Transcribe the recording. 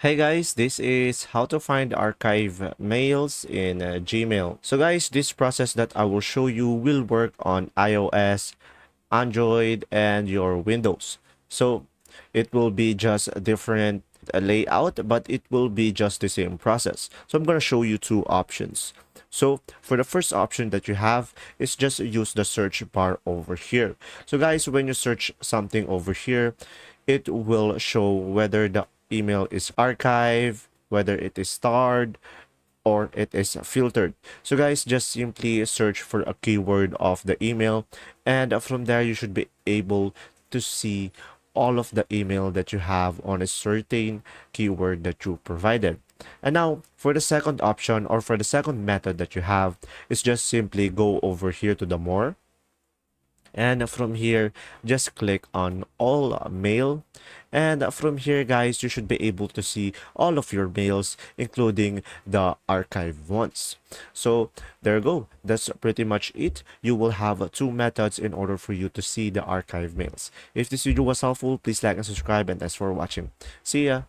Hey guys, this is how to find archive mails in Gmail. So guys, this process that I will show you will work on iOS, Android, and your Windows. So it will be just a different layout, but it will be just the same process. So I'm going to show you two options. So for the first option that you have is just use the search bar over here. So guys, when you search something over here, it will show whether the email is archived, whether it is starred, or it is filtered. So guys, just simply search for a keyword of the email, and from there you should be able to see all of the email that you have on a certain keyword that you provided. And now for the second option, or for the second method that you have, is just simply go over here to the more, and from here just click on all mail, and from here guys you should be able to see all of your mails including the archive ones. So there you go, that's pretty much it. You will have two methods in order for you to see the archive mails. If this video was helpful, please like and subscribe, and thanks for watching. See ya.